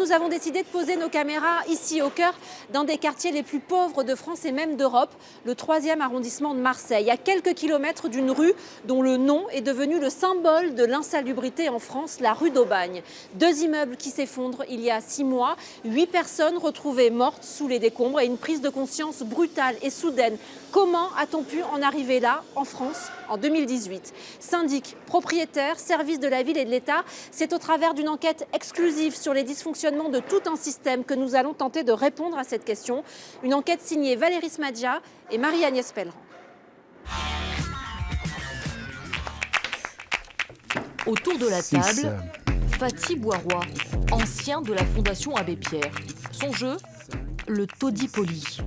nous avons décidé de poser nos caméras ici, au cœur d'un des quartiers les plus pauvres de France et même d'Europe, le 3e arrondissement de Marseille, à quelques kilomètres d'une rue dont le nom est devenu le symbole de l'insalubrité en France, la rue d'Aubagne. 2 immeubles qui s'effondrent il y a 6 mois, 8 personnes retrouvées mortes sous les décombres et une prise de conscience brutale et soudaine. Comment a-t-on pu en arriver là, en France, en 2018 ? Syndic, propriétaires, services de la ville et de l'État, c'est au travers d'une enquête exclusive sur les dysfonctionnements de tout un système que nous allons tenter de répondre à cette question. Une enquête signée Valérie Smadja et Marie-Agnès Pellerin. Autour de la table, Fatih Boirois, ancien de la Fondation Abbé Pierre. Son jeu, le taudis poli.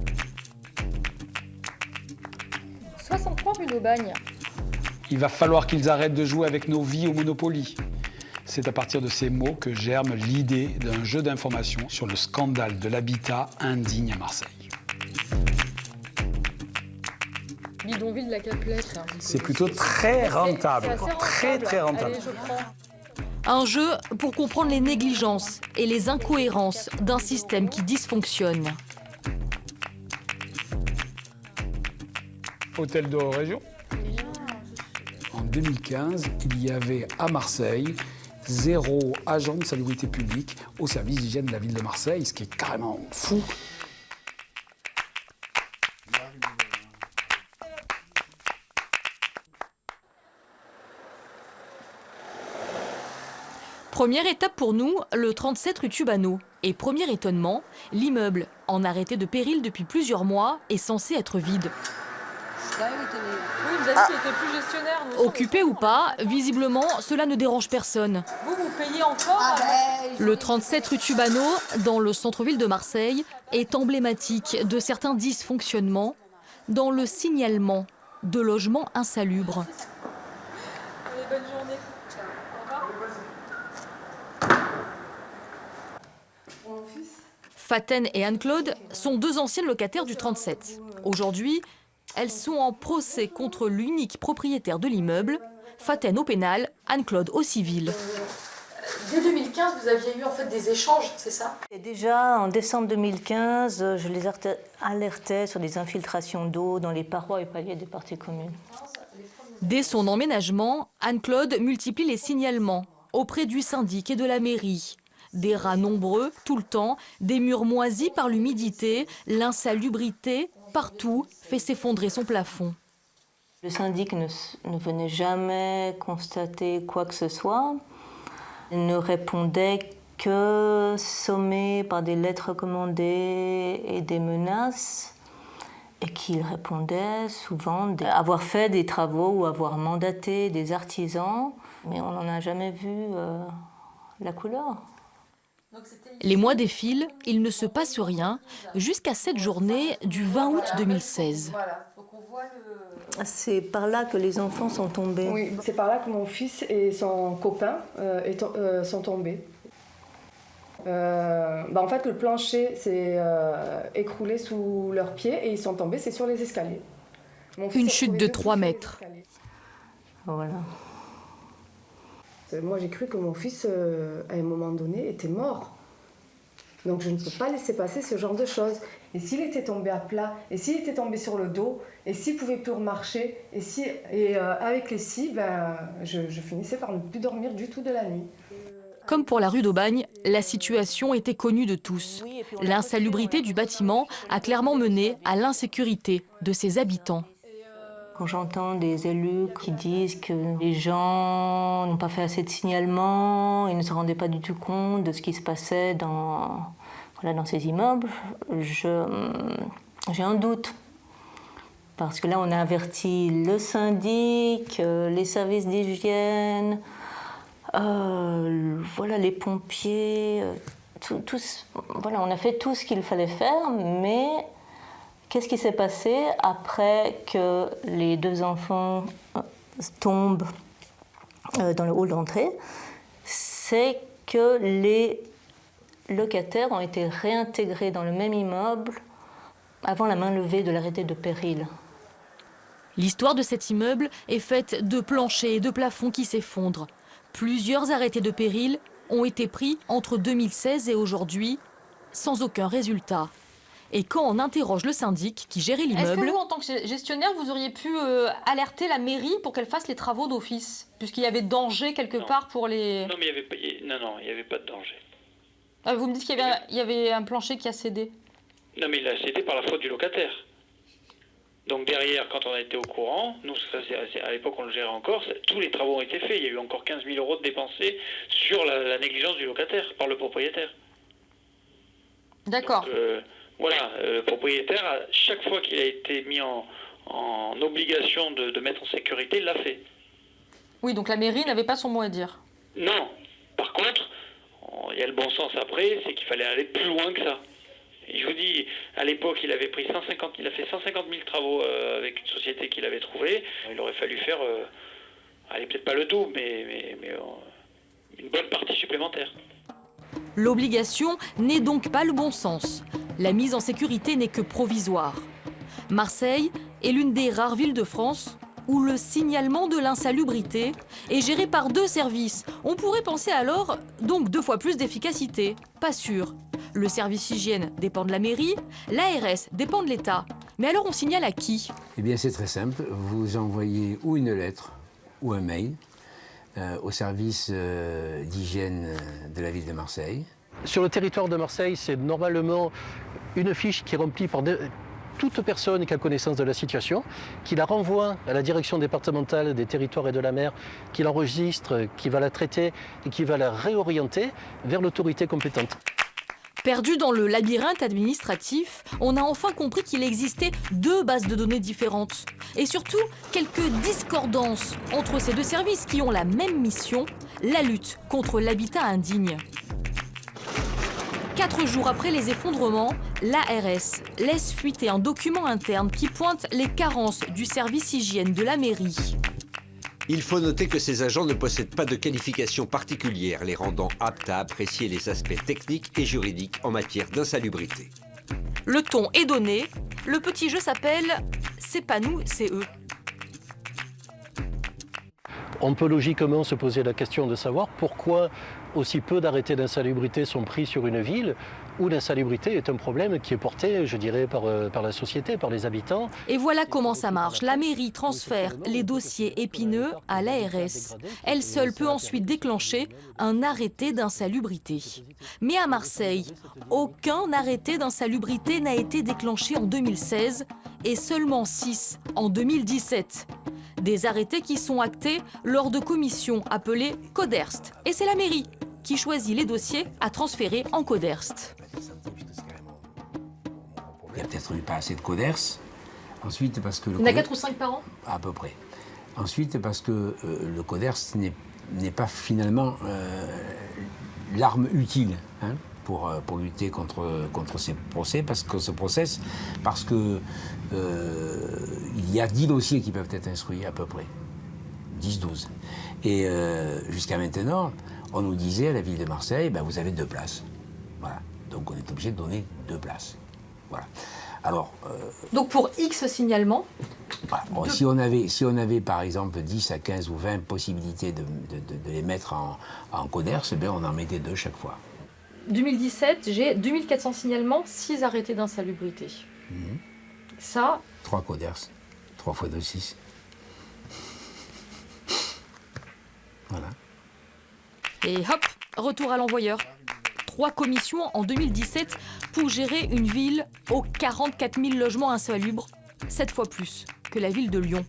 63 rue d'Aubagne. Il va falloir qu'ils arrêtent de jouer avec nos vies au Monopoly. C'est à partir de ces mots que germe l'idée d'un jeu d'information sur le scandale de l'habitat indigne à Marseille. Bidonville de la Caplette. C'est plutôt très rentable, très rentable. Allez, je prends. Un jeu pour comprendre les négligences et les incohérences d'un système qui dysfonctionne. Hôtel de région. En 2015, il y avait à Marseille 0 agent de salubrité publique au service d'hygiène de la ville de Marseille, ce qui est carrément fou. Première étape pour nous, le 37 rue Tubano. Et premier étonnement, l'immeuble, en arrêté de péril depuis plusieurs mois, est censé être vide. Oui, il nous a dit qu'il était plus gestionnaire. Occupé ou pas, visiblement, cela ne dérange personne. Vous payez encore Le 37 rue Tubano, dans le centre-ville de Marseille, est emblématique de certains dysfonctionnements dans le signalement de logements insalubres. Allez, bonne journée. Au revoir. Faten et Anne-Claude sont 2 anciennes locataires du 37. Aujourd'hui, elles sont en procès contre l'unique propriétaire de l'immeuble, Faten au pénal, Anne-Claude au civil. Dès 2015, vous aviez eu en fait des échanges, c'est ça? Et déjà, en décembre 2015, je les alertais sur des infiltrations d'eau dans les parois et paliers des parties communes. Dès son emménagement, Anne-Claude multiplie les signalements auprès du syndic et de la mairie. Des rats nombreux, tout le temps, des murs moisis par l'humidité, l'insalubrité, partout, fait s'effondrer son plafond. Le syndic ne venait jamais constater quoi que ce soit. Il ne répondait que sommé par des lettres recommandées et des menaces. Et qu'il répondait souvent avoir fait des travaux ou avoir mandaté des artisans. Mais on n'en a jamais vu la couleur. Les mois défilent, il ne se passe rien, jusqu'à cette journée du 20 août 2016. C'est par là que les enfants sont tombés. Oui, c'est par là que mon fils et son copain sont tombés. En fait, le plancher s'est écroulé sous leurs pieds et ils sont tombés, c'est sur les escaliers. Une chute de 3 mètres. Voilà. Moi, j'ai cru que mon fils, à un moment donné, était mort. Donc, je ne peux pas laisser passer ce genre de choses. Et s'il était tombé à plat, et s'il était tombé sur le dos, et s'il ne pouvait plus remarcher, avec les scies, je finissais par ne plus dormir du tout de la nuit. Comme pour la rue d'Aubagne, la situation était connue de tous. L'insalubrité du bâtiment a clairement mené à l'insécurité de ses habitants. Quand j'entends des élus qui disent que les gens n'ont pas fait assez de signalements, ils ne se rendaient pas du tout compte de ce qui se passait dans ces immeubles, j'ai un doute. Parce que là, on a averti le syndic, les services d'hygiène, les pompiers, on a fait tout ce qu'il fallait faire, mais qu'est-ce qui s'est passé après que les 2 enfants tombent dans le hall d'entrée? C'est que les locataires ont été réintégrés dans le même immeuble avant la main levée de l'arrêté de péril. L'histoire de cet immeuble est faite de planchers et de plafonds qui s'effondrent. Plusieurs arrêtés de péril ont été pris entre 2016 et aujourd'hui, sans aucun résultat. Et quand on interroge le syndic qui gérait Est-ce que l'immeuble, vous, en tant que gestionnaire, vous auriez pu alerter la mairie pour qu'elle fasse les travaux d'office, puisqu'il y avait danger quelque part pour les... Non, mais il n'y avait pas de danger. Ah, vous me dites qu'il y avait un plancher qui a cédé. Non, mais il a cédé par la faute du locataire. Donc derrière, quand on a été au courant, nous, à l'époque on le gérait encore, tous les travaux ont été faits. Il y a eu encore 15 000 € de dépensés sur la négligence du locataire par le propriétaire. D'accord. Donc, voilà, le propriétaire, chaque fois qu'il a été mis en obligation de mettre en sécurité, il l'a fait. Oui, donc la mairie n'avait pas son mot à dire. Non. Par contre, il y a le bon sens après, c'est qu'il fallait aller plus loin que ça. Et je vous dis, à l'époque, il a fait 150 000 travaux avec une société qu'il avait trouvée. Il aurait fallu faire, allez, peut-être pas le double, mais une bonne partie supplémentaire. l'obligation n'est donc pas le bon sens. La mise en sécurité n'est que provisoire. Marseille est l'une des rares villes de France où le signalement de l'insalubrité est géré par 2 services. On pourrait penser alors donc 2 fois plus d'efficacité. Pas sûr. Le service hygiène dépend de la mairie, l'ARS dépend de l'État. Mais alors on signale à qui? Eh bien c'est très simple, vous envoyez ou une lettre ou un mail au service d'hygiène de la ville de Marseille. Sur le territoire de Marseille, c'est normalement une fiche qui est remplie par toute personne qui a connaissance de la situation, qui la renvoie à la direction départementale des territoires et de la mer, qui l'enregistre, qui va la traiter et qui va la réorienter vers l'autorité compétente. Perdu dans le labyrinthe administratif, on a enfin compris qu'il existait 2 bases de données différentes. Et surtout, quelques discordances entre ces 2 services qui ont la même mission, la lutte contre l'habitat indigne. 4 jours après les effondrements, l'ARS laisse fuiter un document interne qui pointe les carences du service hygiène de la mairie. Il faut noter que ces agents ne possèdent pas de qualification particulière, les rendant aptes à apprécier les aspects techniques et juridiques en matière d'insalubrité. Le ton est donné, le petit jeu s'appelle « C'est pas nous, c'est eux ». On peut logiquement se poser la question de savoir pourquoi aussi peu d'arrêtés d'insalubrité sont pris sur une ville où l'insalubrité est un problème qui est porté, je dirais, par la société, par les habitants. Et voilà comment ça marche. La mairie transfère les dossiers épineux à l'ARS. Elle seule peut ensuite déclencher un arrêté d'insalubrité. Mais à Marseille, aucun arrêté d'insalubrité n'a été déclenché en 2016 et seulement 6 en 2017. Des arrêtés qui sont actés lors de commissions appelées Coderst. Et c'est la mairie qui choisit les dossiers à transférer en Coderst. Il n'y a peut-être eu pas assez de Coderst. Ensuite, parce que Il y en a 4 ou 5 par an? À peu près. Ensuite, parce que le Coderst n'est pas finalement l'arme utile pour lutter contre ces procès, parce que il y a 10 dossiers qui peuvent être instruits à peu près. 10-12. Et jusqu'à maintenant, on nous disait à la ville de Marseille, ben, vous avez 2 places. Voilà. Donc on est obligé de donner 2 places. Voilà. Alors, Donc pour X signalements, voilà. Bon, si on avait par exemple 10 à 15 ou 20 possibilités de les mettre en Coderst, ben, on en mettait 2 chaque fois. 2017, j'ai 2400 signalements, 6 arrêtés d'insalubrité. Ça... 3 Coderst. 3 fois 2, 6. Voilà. Et hop, retour à l'envoyeur. 3 commissions en 2017 pour gérer une ville aux 44 000 logements insalubres, 7 fois plus que la ville de Lyon.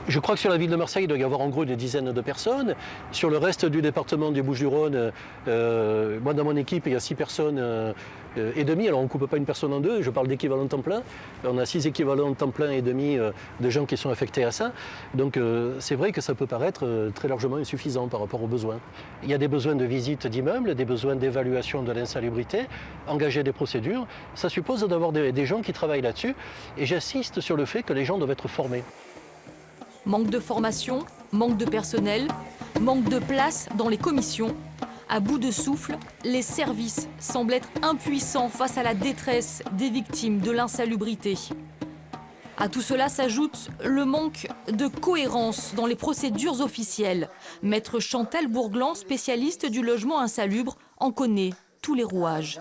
Je crois que sur la ville de Marseille, il doit y avoir en gros des dizaines de personnes. Sur le reste du département du Bouches-du-Rhône, moi dans mon équipe, il y a 6 personnes et demi. Alors on ne coupe pas une personne en 2, je parle d'équivalent temps plein. On a 6 équivalents temps plein et demi de gens qui sont affectés à ça. Donc c'est vrai que ça peut paraître très largement insuffisant par rapport aux besoins. Il y a des besoins de visite d'immeubles, des besoins d'évaluation de l'insalubrité, engager des procédures. Ça suppose d'avoir des gens qui travaillent là-dessus. Et j'insiste sur le fait que les gens doivent être formés. Manque de formation, manque de personnel, manque de place dans les commissions. À bout de souffle, les services semblent être impuissants face à la détresse des victimes de l'insalubrité. À tout cela s'ajoute le manque de cohérence dans les procédures officielles. Maître Chantal Bourglan, spécialiste du logement insalubre, en connaît tous les rouages.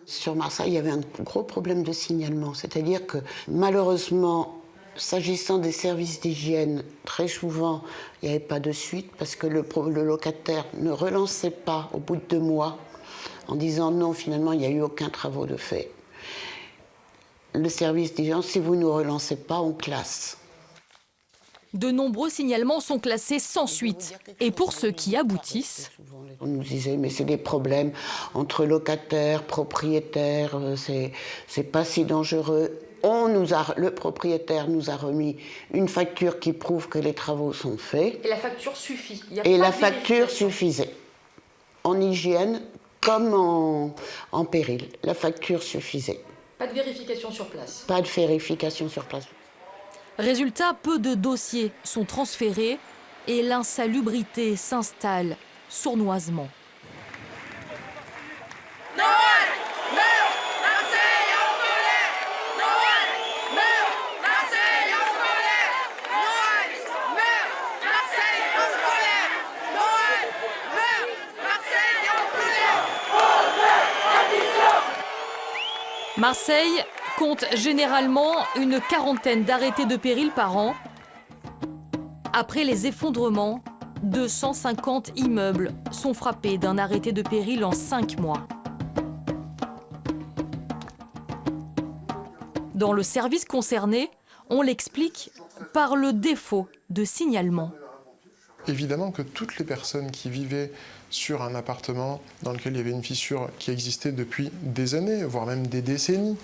Sur Marseille, il y avait un gros problème de signalement. C'est-à-dire que malheureusement, s'agissant des services d'hygiène, très souvent, il n'y avait pas de suite parce que le locataire ne relançait pas au bout de 2 mois en disant non, finalement, il n'y a eu aucun travaux de fait. Le service d'hygiène, si vous ne nous relancez pas, on classe. De nombreux signalements sont classés sans suite. Et pour ceux qui aboutissent... On nous disait, mais c'est des problèmes entre locataires, propriétaires, c'est pas si dangereux. Le propriétaire nous a remis une facture qui prouve que les travaux sont faits. Et la facture suffit. Et la facture suffisait. En hygiène comme en péril. La facture suffisait. Pas de vérification sur place. Pas de vérification sur place. Résultat, peu de dossiers sont transférés et l'insalubrité s'installe sournoisement. Marseille compte généralement une quarantaine d'arrêtés de péril par an. Après les effondrements, 250 immeubles sont frappés d'un arrêté de péril en 5 mois. Dans le service concerné, on l'explique par le défaut de signalement. Évidemment que toutes les personnes qui vivaient sur un appartement dans lequel il y avait une fissure qui existait depuis des années, voire même des décennies,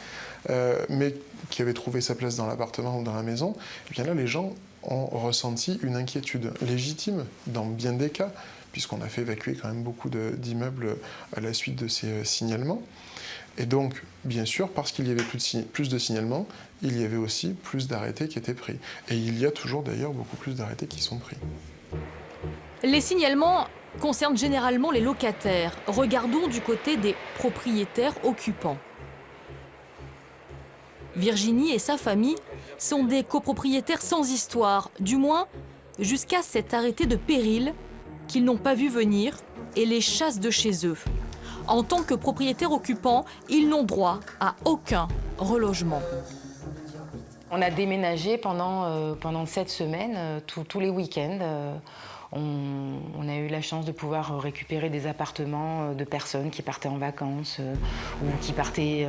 mais qui avait trouvé sa place dans l'appartement ou dans la maison, et bien là, les gens ont ressenti une inquiétude légitime dans bien des cas, puisqu'on a fait évacuer quand même beaucoup d'immeubles à la suite de ces signalements. Et donc, bien sûr, parce qu'il y avait plus de signalements, il y avait aussi plus d'arrêtés qui étaient pris. Et il y a toujours d'ailleurs beaucoup plus d'arrêtés qui sont pris. Les signalements concernent généralement les locataires. Regardons du côté des propriétaires occupants. Virginie et sa famille sont des copropriétaires sans histoire, du moins jusqu'à cet arrêté de péril qu'ils n'ont pas vu venir et les chassent de chez eux. En tant que propriétaires occupants, ils n'ont droit à aucun relogement. On a déménagé pendant 7 semaines, tous les week-ends. On a eu la chance de pouvoir récupérer des appartements de personnes qui partaient en vacances ou qui partaient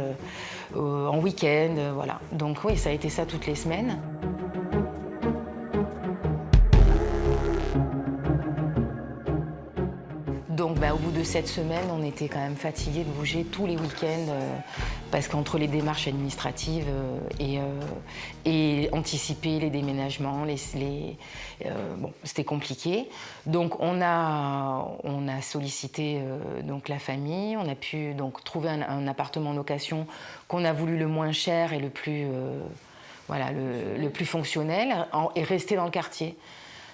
en week-end. Voilà. Donc oui, ça a été ça toutes les semaines. Donc au bout de 7 semaines, on était quand même fatigués de bouger tous les week-ends parce qu'entre les démarches administratives et anticiper les déménagements, c'était compliqué. Donc on a sollicité donc la famille, on a pu donc trouver un appartement en location qu'on a voulu le moins cher et le plus fonctionnel et rester dans le quartier.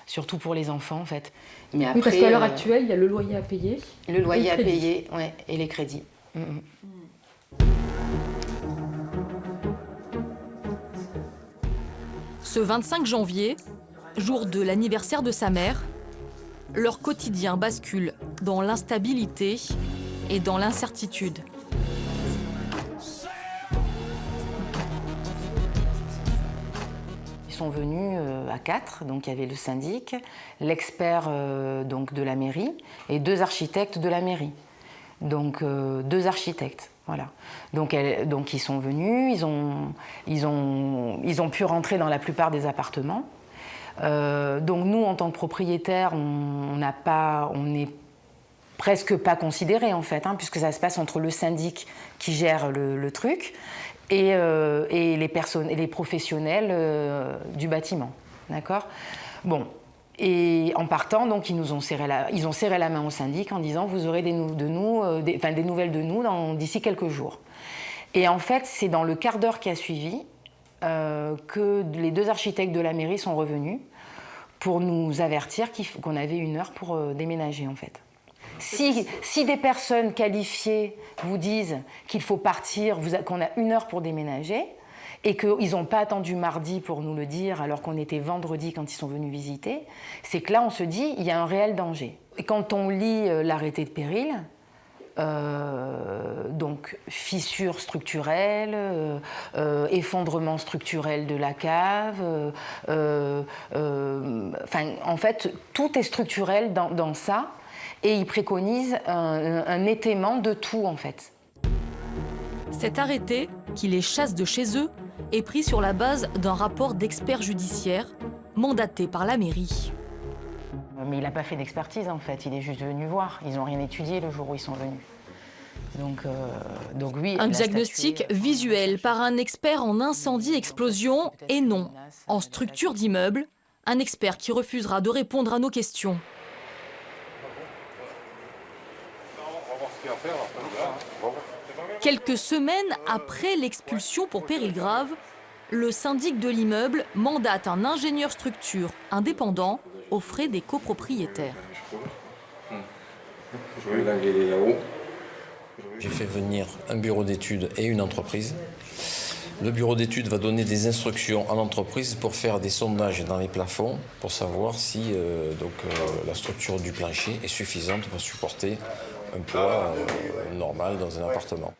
Surtout pour les enfants, en fait. Mais après, parce qu'à l'heure actuelle, il y a le loyer à payer. Le loyer à payer, ouais, et les crédits. Ce 25 janvier, jour de l'anniversaire de sa mère, leur quotidien bascule dans l'instabilité et dans l'incertitude. Ils sont venus à 4, donc il y avait le syndic, l'expert donc de la mairie et 2 architectes de la mairie. Donc 2 architectes, voilà. Donc ils sont venus, ils ont pu rentrer dans la plupart des appartements. Donc nous, en tant que propriétaires, on n'est presque pas considérés en fait, puisque ça se passe entre le syndic qui gère le truc et les professionnels du bâtiment, d'accord ? Bon, et en partant, donc ils ont serré la main au syndic en disant vous aurez des nouvelles de nous d'ici quelques jours. Et en fait, c'est dans le quart d'heure qui a suivi que les 2 architectes de la mairie sont revenus pour nous avertir qu'on avait 1 heure pour déménager en fait. Si des personnes qualifiées vous disent qu'il faut partir, qu'on a 1 heure pour déménager, et qu'ils n'ont pas attendu mardi pour nous le dire alors qu'on était vendredi quand ils sont venus visiter, c'est que là on se dit il y a un réel danger. Et quand on lit l'arrêté de péril, donc fissures structurelles, effondrement structurel de la cave, en fait tout est structurel dans ça et il préconise un étaiement de tout en fait. Cet arrêté, qui les chasse de chez eux, est pris sur la base d'un rapport d'experts judiciaires mandaté par la mairie. Mais il n'a pas fait d'expertise en fait, il est juste venu voir. Ils n'ont rien étudié le jour où ils sont venus. Donc oui. Un diagnostic visuel par un expert en incendie-explosion et non en structure d'immeuble, un expert qui refusera de répondre à nos questions. Quelques semaines après l'expulsion pour péril grave, le syndic de l'immeuble mandate un ingénieur structure indépendant aux frais des copropriétaires. J'ai fait venir un bureau d'études et une entreprise. Le bureau d'études va donner des instructions à l'entreprise pour faire des sondages dans les plafonds pour savoir si la structure du plancher est suffisante pour supporter un poids normal dans un appartement.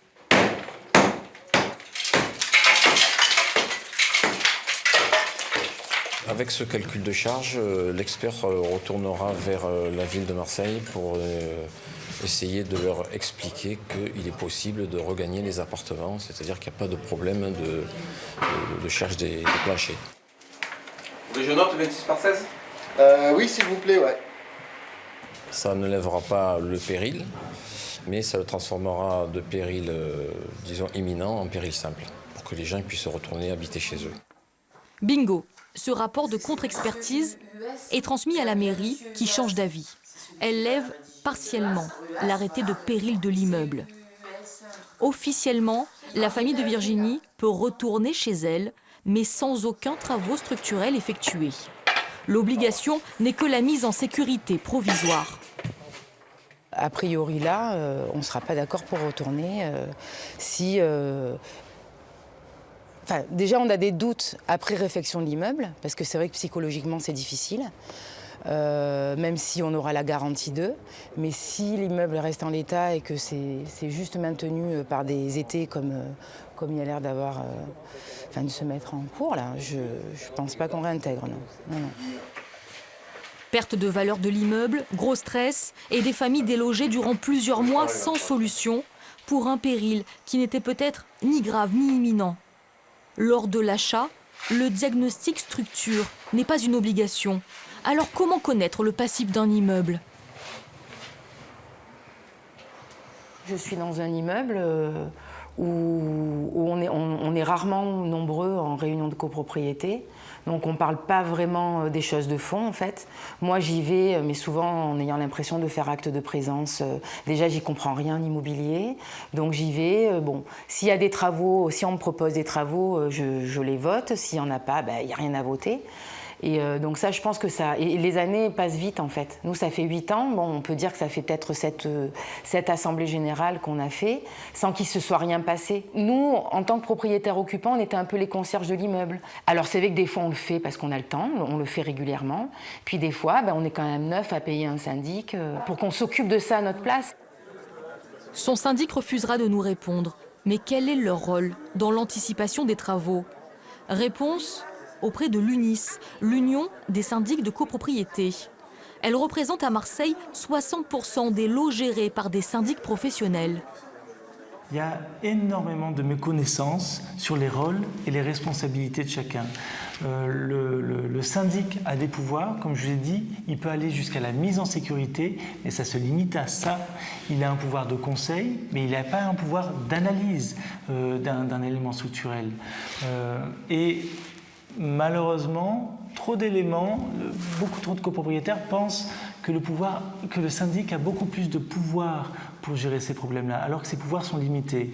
Avec ce calcul de charge, l'expert retournera vers la ville de Marseille pour essayer de leur expliquer qu'il est possible de regagner les appartements, c'est-à-dire qu'il n'y a pas de problème de charge des planchers. Vous voulez que je note 26 par 16 Oui, s'il vous plaît, ouais. Ça ne lèvera pas le péril, mais ça le transformera de péril, disons, imminent en péril simple, pour que les gens puissent retourner habiter chez eux. Bingo! Ce rapport de contre-expertise est transmis à la mairie qui change d'avis. Elle lève partiellement l'arrêté de péril de l'immeuble. Officiellement, la famille de Virginie peut retourner chez elle, mais sans aucun travaux structurels effectués. L'obligation n'est que la mise en sécurité provisoire. A priori là, on ne sera pas d'accord pour retourner si... Enfin, déjà, on a des doutes après réfection de l'immeuble, parce que c'est vrai que psychologiquement, c'est difficile, même si on aura la garantie d'eux. Mais si l'immeuble reste en l'état et que c'est juste maintenu par des étés comme il y a l'air d'avoir, de se mettre en cours, là, je ne pense pas qu'on réintègre, non. Perte de valeur de l'immeuble, gros stress et des familles délogées durant plusieurs mois sans solution pour un péril qui n'était peut-être ni grave ni imminent. Lors de l'achat, le diagnostic structure n'est pas une obligation. Alors comment connaître le passif d'un immeuble? Je suis dans un immeuble où on est rarement nombreux en réunion de copropriété. Donc on ne parle pas vraiment des choses de fond en fait. Moi j'y vais, mais souvent en ayant l'impression de faire acte de présence. Déjà j'y comprends rien en immobilier, donc j'y vais. Bon, s'il y a des travaux, si on me propose des travaux, je les vote. S'il n'y en a pas, il n'y a rien à voter. Et donc ça, je pense que ça... Et les années passent vite, en fait. Nous, ça fait 8 ans. Bon, on peut dire que ça fait peut-être cette assemblée générale qu'on a fait, sans qu'il se soit rien passé. Nous, en tant que propriétaires occupants, on était un peu les concierges de l'immeuble. Alors, c'est vrai que des fois, on le fait parce qu'on a le temps, on le fait régulièrement. Puis des fois, on est quand même 9 à payer un syndic pour qu'on s'occupe de ça à notre place. Son syndic refusera de nous répondre. Mais quel est leur rôle dans l'anticipation des travaux? Réponse auprès de l'UNIS, l'Union des syndics de copropriété. Elle représente à Marseille 60% des lots gérés par des syndics professionnels. Il y a énormément de méconnaissances sur les rôles et les responsabilités de chacun. Le syndic a des pouvoirs, comme je l'ai dit, il peut aller jusqu'à la mise en sécurité, mais ça se limite à ça. Il a un pouvoir de conseil, mais il n'a pas un pouvoir d'analyse d'un élément structurel. Et malheureusement, trop d'éléments, beaucoup trop de copropriétaires pensent que le syndic a beaucoup plus de pouvoir pour gérer ces problèmes-là, alors que ces pouvoirs sont limités.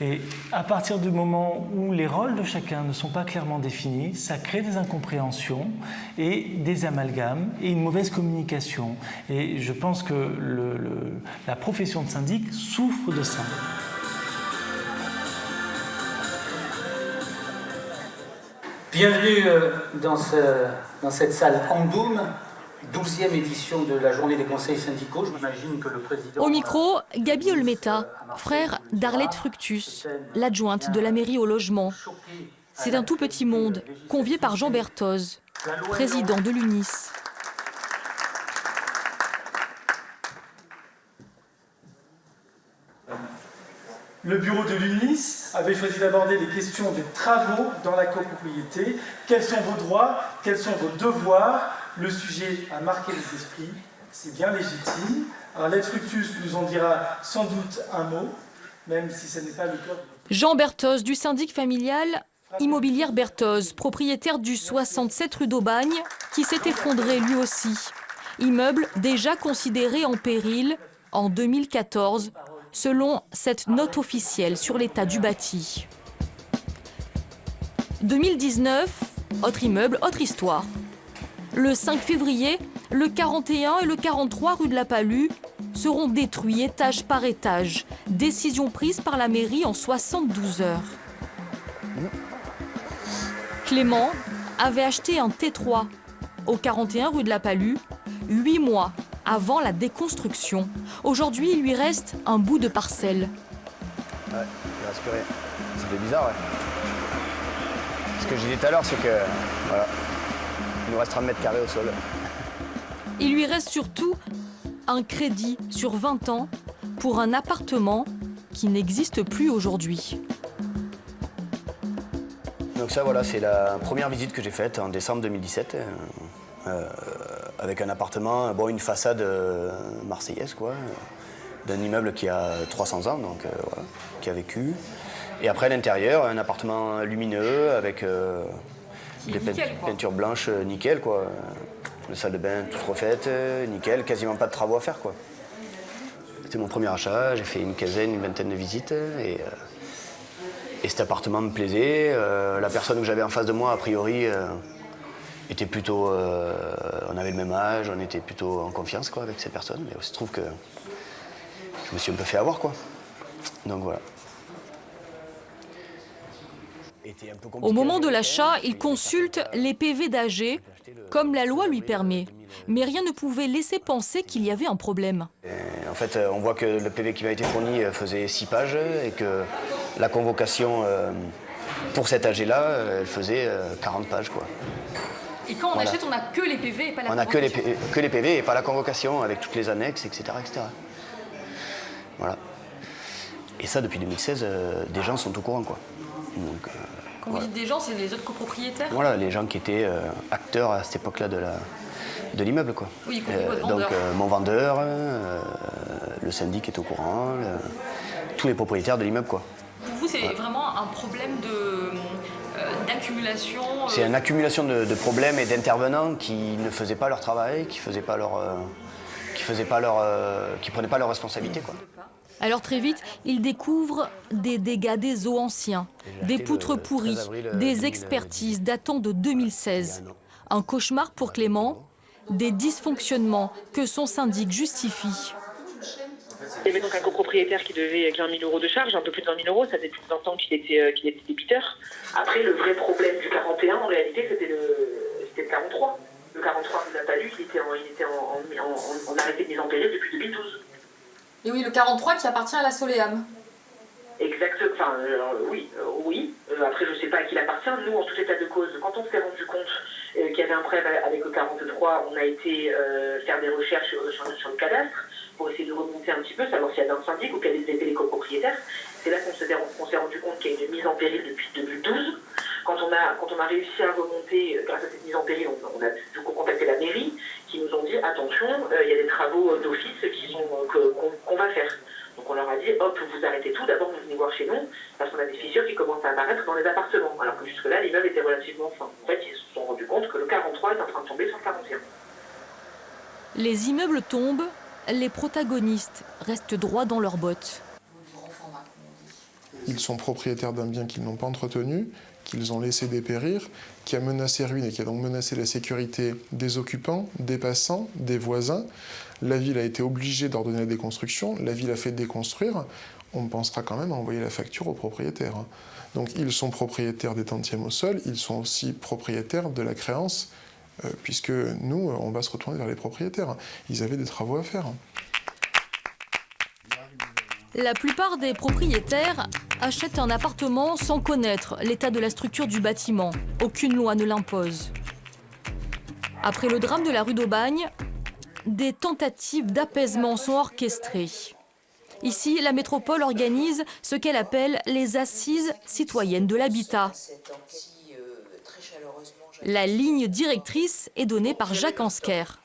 Et à partir du moment où les rôles de chacun ne sont pas clairement définis, ça crée des incompréhensions et des amalgames et une mauvaise communication. Et je pense que la profession de syndic souffre de ça. Bienvenue dans cette salle Andoum, 12e édition de la journée des conseils syndicaux. J'imagine que le président... Au micro, Gabi Olmeta, frère d'Arlette Fructus, l'adjointe de la mairie au logement. C'est un tout petit monde, convié par Jean Berthoz, président de l'UNIS. Le bureau de l'UNIS avait choisi d'aborder les questions des travaux dans la copropriété. Quels sont vos droits? Quels sont vos devoirs? Le sujet a marqué les esprits. C'est bien légitime. Arlette Fructus nous en dira sans doute un mot, même si ce n'est pas le cœur de... Jean Berthoz du syndic familial Immobilière Berthoz, propriétaire du 67 rue d'Aubagne, qui s'est effondré lui aussi. Immeuble déjà considéré en péril en 2014, selon cette note officielle sur l'état du bâti. 2019, autre immeuble, autre histoire. Le 5 février, le 41 et le 43 rue de la Palue seront détruits étage par étage. Décision prise par la mairie en 72 heures. Clément avait acheté un T3 au 41 rue de la Palue, 8 mois avant la déconstruction. Aujourd'hui, il lui reste un bout de parcelle. Ouais, il reste plus rien. Ça fait bizarre, ouais. Ce que j'ai dit tout à l'heure, c'est que, voilà, il nous reste 30 mètres carrés au sol. Il lui reste surtout un crédit sur 20 ans pour un appartement qui n'existe plus aujourd'hui. Donc ça, voilà, c'est la première visite que j'ai faite en décembre 2017. Avec un appartement, bon, une façade marseillaise, quoi, d'un immeuble qui a 300 ans, donc voilà, qui a vécu. Et après, à l'intérieur, un appartement lumineux avec des peintures blanches nickel, quoi. La salle de bain toute refaite, nickel, quasiment pas de travaux à faire, quoi. C'était mon premier achat, j'ai fait une vingtaine de visites et cet appartement me plaisait. La personne que j'avais en face de moi, a priori, était plutôt... on avait le même âge, on était plutôt en confiance, quoi, avec ces personnes. Mais il se trouve que je me suis un peu fait avoir, quoi. Donc voilà. Au moment de l'achat, il consulte les PV d'AG, comme la loi lui permet. Mais rien ne pouvait laisser penser qu'il y avait un problème. En fait, on voit que le PV qui m'a été fourni faisait 6 pages et que la convocation pour cet AG-là, elle faisait 40 pages, quoi. Et quand on achète, on n'a que les PV et pas la convocation. On n'a que les PV et pas la convocation, avec toutes les annexes, etc. etc. Voilà. Et ça, depuis 2016, des gens sont au courant, quoi. Donc, quand vous dites des gens, c'est les autres copropriétaires? Voilà, les gens qui étaient acteurs à cette époque-là de l'immeuble, quoi. Oui, y compris votre vendeur. Donc mon vendeur, le syndic est au courant, tous les propriétaires de l'immeuble, quoi. Pour vous, c'est vraiment un problème d'accumulation? C'est une accumulation de problèmes et d'intervenants qui ne faisaient pas leur travail, qui prenaient pas leurs responsabilités, quoi. Alors très vite, il découvre des dégâts des eaux anciens, des poutres pourries, des expertises datant de 2016. Un cauchemar pour Clément, des dysfonctionnements que son syndic justifie. Il y avait donc un copropriétaire qui devait 15 000 euros de charge, un peu plus de 20 000 euros, ça faisait plus de 20 ans qu'il était débiteur. Après, le vrai problème du 41, en réalité, c'était le 43. Le 43 nous a pas lu, il était en arrêté de mise en péril depuis 2012. Et oui, le 43 qui appartient à la Soleam. Exactement, enfin, oui. Après, je ne sais pas à qui il appartient. Nous, en tout état de cause, quand on s'est rendu compte qu'il y avait un problème avec le 43, on a été faire des recherches sur le cadastre pour essayer de remonter un petit peu, savoir s'il y avait un syndic ou quels étaient les copropriétaires. C'est là qu'on s'est rendu compte qu'il y a une mise en péril depuis 2012. Quand on a réussi à remonter, grâce à cette mise en péril, on a du coup contacté la mairie, qui nous ont dit attention, il y a des travaux d'office qu'on va faire. Donc on leur a dit hop, vous arrêtez tout, d'abord vous venez voir chez nous, parce qu'on a des fissures qui commencent à apparaître dans les appartements. Alors que jusque-là, l'immeuble était relativement fin. En fait, ils se sont rendus compte que le 43 est en train de tomber sur le 41. Les immeubles tombent, les protagonistes restent droits dans leurs bottes. ils sont propriétaires d'un bien qu'ils n'ont pas entretenu, qu'ils ont laissé dépérir, qui a menacé ruine et qui a donc menacé la sécurité des occupants, des passants, des voisins. La ville a été obligée d'ordonner la déconstruction, la ville a fait déconstruire. On pensera quand même à envoyer la facture aux propriétaires. Donc ils sont propriétaires des tantièmes au sol, ils sont aussi propriétaires de la créance, puisque nous, on va se retourner vers les propriétaires. Ils avaient des travaux à faire. La plupart des propriétaires achètent un appartement sans connaître l'état de la structure du bâtiment. Aucune loi ne l'impose. Après le drame de la rue d'Aubagne, des tentatives d'apaisement sont orchestrées. Ici, la métropole organise ce qu'elle appelle les assises citoyennes de l'habitat. La ligne directrice est donnée par Jacques Ansker.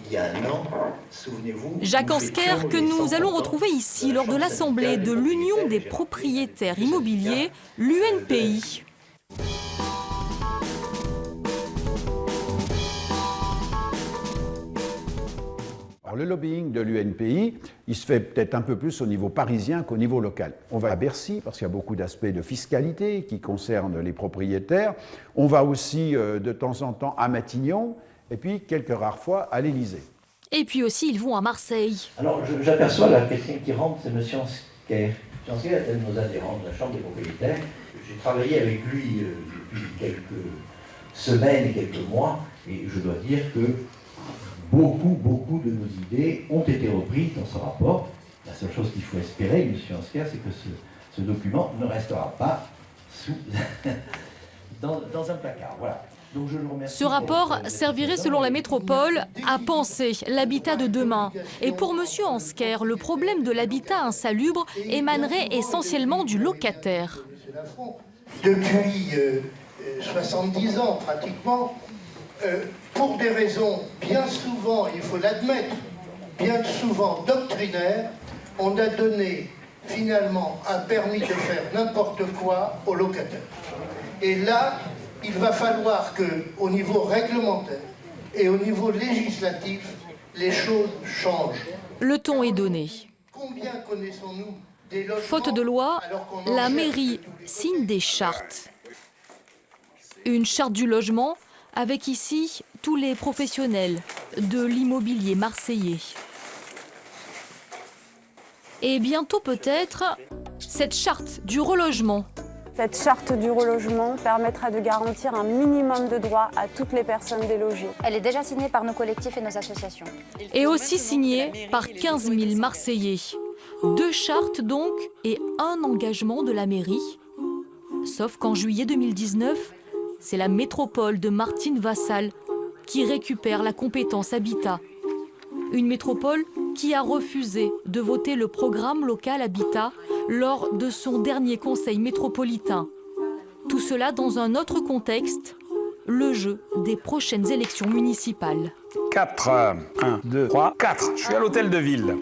Il y a un an, souvenez-vous... Jacques Ansker, que nous allons retrouver ici lors de l'Assemblée de l'Union des propriétaires immobiliers, l'UNPI. Alors, le lobbying de l'UNPI, il se fait peut-être un peu plus au niveau parisien qu'au niveau local. On va à Bercy, parce qu'il y a beaucoup d'aspects de fiscalité qui concernent les propriétaires. On va aussi, de temps en temps, à Matignon, et puis, quelques rares fois, à l'Élysée. Et puis aussi, ils vont à Marseille. Alors, j'aperçois là quelqu'un qui rentre, c'est M. Ansker. M. Ansker est un de nos adhérents de la Chambre des propriétaires. J'ai travaillé avec lui depuis quelques semaines et quelques mois, et je dois dire que beaucoup de nos idées ont été reprises dans ce rapport. La seule chose qu'il faut espérer, M. Ansker, c'est que ce document ne restera pas dans un placard. Voilà. Donc je le remercie. Ce rapport servirait, selon la métropole, à penser l'habitat de demain. Et pour M. Ansker, le problème de l'habitat insalubre émanerait essentiellement du locataire. Depuis 70 ans, pratiquement, pour des raisons bien souvent, il faut l'admettre, bien souvent doctrinaires, on a donné finalement un permis de faire n'importe quoi aux locataires. Et là, il va falloir qu'au niveau réglementaire et au niveau législatif, les choses changent. Le ton est donné. Combien connaissons-nous des logements? Faute de loi, la mairie signe des chartes. Une charte du logement avec ici tous les professionnels de l'immobilier marseillais. Et bientôt peut-être cette charte du relogement. Cette charte du relogement permettra de garantir un minimum de droits à toutes les personnes délogées. Elle est déjà signée par nos collectifs et nos associations. Et aussi signée par 15 000 Marseillais. 2 chartes donc et un engagement de la mairie. Sauf qu'en juillet 2019, c'est la métropole de Martine Vassal qui récupère la compétence habitat. Une métropole qui a refusé de voter le programme local habitat lors de son dernier conseil métropolitain. Tout cela dans un autre contexte, le jeu des prochaines élections municipales. 4, 1, 2, 3, 4. Je suis à l'hôtel de ville.